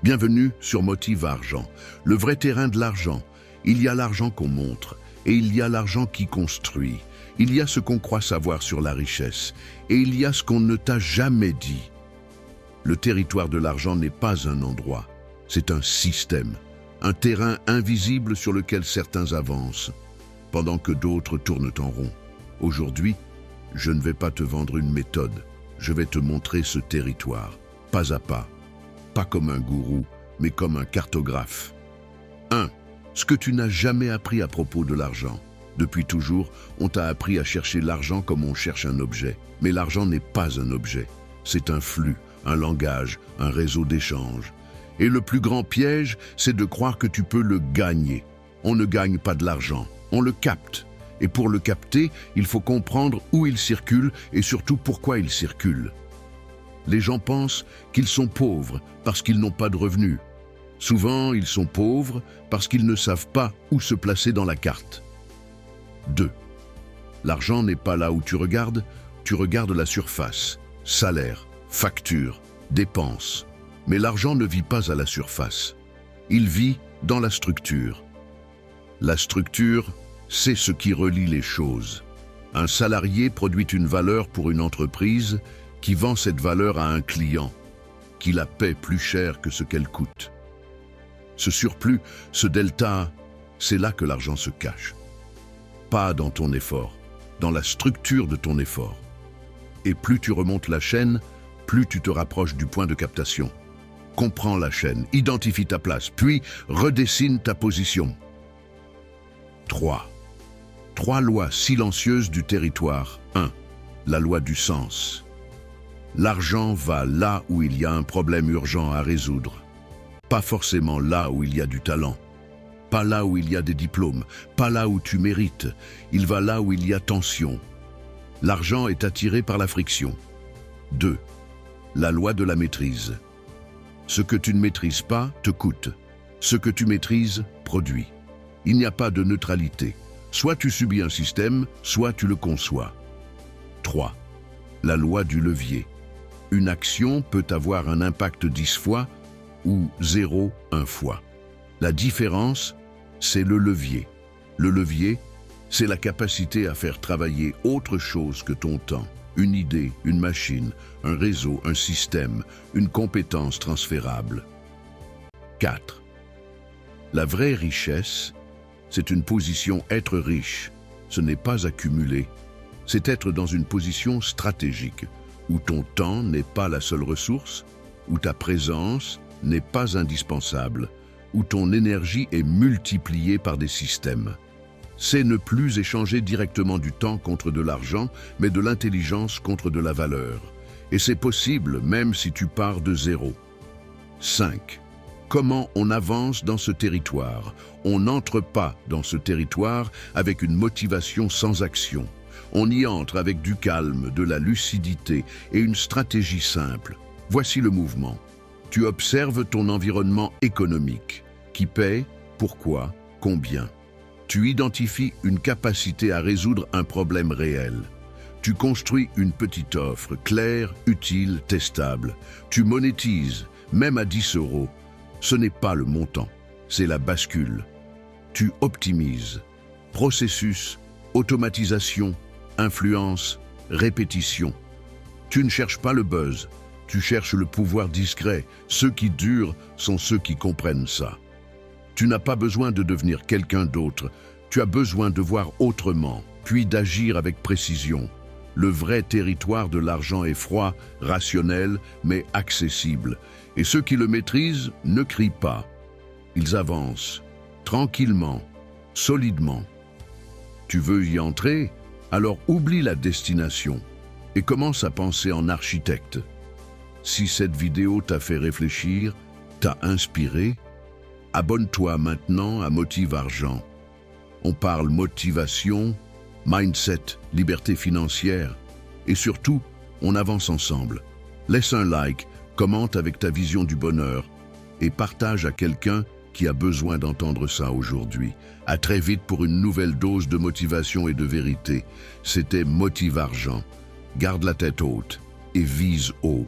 Bienvenue sur Motive Argent, le vrai terrain de l'argent. Il y a l'argent qu'on montre et il y a l'argent qui construit. Il y a ce qu'on croit savoir sur la richesse et il y a ce qu'on ne t'a jamais dit. Le territoire de l'argent n'est pas un endroit, c'est un système, un terrain invisible sur lequel certains avancent, pendant que d'autres tournent en rond. Aujourd'hui, je ne vais pas te vendre une méthode, je vais te montrer ce territoire, pas à pas. Pas comme un gourou, mais comme un cartographe. 1. Ce que tu n'as jamais appris à propos de l'argent. Depuis toujours, on t'a appris à chercher l'argent comme on cherche un objet. Mais l'argent n'est pas un objet. C'est un flux, un langage, un réseau d'échanges. Et le plus grand piège, c'est de croire que tu peux le gagner. On ne gagne pas de l'argent, on le capte. Et pour le capter, il faut comprendre où il circule et surtout pourquoi il circule. Les gens pensent qu'ils sont pauvres parce qu'ils n'ont pas de revenus. Souvent, ils sont pauvres parce qu'ils ne savent pas où se placer dans la carte. 2. L'argent n'est pas là où tu regardes la surface. Salaire, facture, dépenses. Mais l'argent ne vit pas à la surface. Il vit dans la structure. La structure, c'est ce qui relie les choses. Un salarié produit une valeur pour une entreprise qui vend cette valeur à un client, qui la paie plus cher que ce qu'elle coûte. Ce surplus, ce delta, c'est là que l'argent se cache. Pas dans ton effort, dans la structure de ton effort. Et plus tu remontes la chaîne, plus tu te rapproches du point de captation. Comprends la chaîne, identifie ta place, puis redessine ta position. 3. 3 lois silencieuses du territoire. 1. La loi du sens. L'argent va là où il y a un problème urgent à résoudre. Pas forcément là où il y a du talent. Pas là où il y a des diplômes. Pas là où tu mérites. Il va là où il y a tension. L'argent est attiré par la friction. 2. La loi de la maîtrise. Ce que tu ne maîtrises pas te coûte. Ce que tu maîtrises produit. Il n'y a pas de neutralité. Soit tu subis un système, soit tu le conçois. 3. La loi du levier. Une action peut avoir un impact 10 fois ou 0 1 fois. La différence, c'est le levier. Le levier, c'est la capacité à faire travailler autre chose que ton temps. Une idée, une machine, un réseau, un système, une compétence transférable. 4. La vraie richesse, c'est une position être riche. Ce n'est pas accumuler, c'est être dans une position stratégique, où ton temps n'est pas la seule ressource, où ta présence n'est pas indispensable, où ton énergie est multipliée par des systèmes. C'est ne plus échanger directement du temps contre de l'argent, mais de l'intelligence contre de la valeur. Et c'est possible même si tu pars de 0. 5. Comment on avance dans ce territoire? On n'entre pas dans ce territoire avec une motivation sans action. On y entre avec du calme, de la lucidité et une stratégie simple. Voici le mouvement. Tu observes ton environnement économique. Qui paie, pourquoi, combien. Tu identifies une capacité à résoudre un problème réel. Tu construis une petite offre, claire, utile, testable. Tu monétises, même à 10 €. Ce n'est pas le montant, c'est la bascule. Tu optimises. Processus, automatisation, influence, répétition. Tu ne cherches pas le buzz, tu cherches le pouvoir discret. Ceux qui durent sont ceux qui comprennent ça. Tu n'as pas besoin de devenir quelqu'un d'autre, tu as besoin de voir autrement, puis d'agir avec précision. Le vrai territoire de l'argent est froid, rationnel, mais accessible. Et ceux qui le maîtrisent ne crient pas. Ils avancent, tranquillement, solidement. Tu veux y entrer? Alors oublie la destination et commence à penser en architecte. Si cette vidéo t'a fait réfléchir, t'a inspiré, abonne-toi maintenant à Motive Argent. On parle motivation, mindset, liberté financière et surtout, on avance ensemble. Laisse un like, commente avec ta vision du bonheur et partage à quelqu'un qui a besoin d'entendre ça aujourd'hui. À très vite pour une nouvelle dose de motivation et de vérité. C'était Motive Argent. Garde la tête haute et vise haut.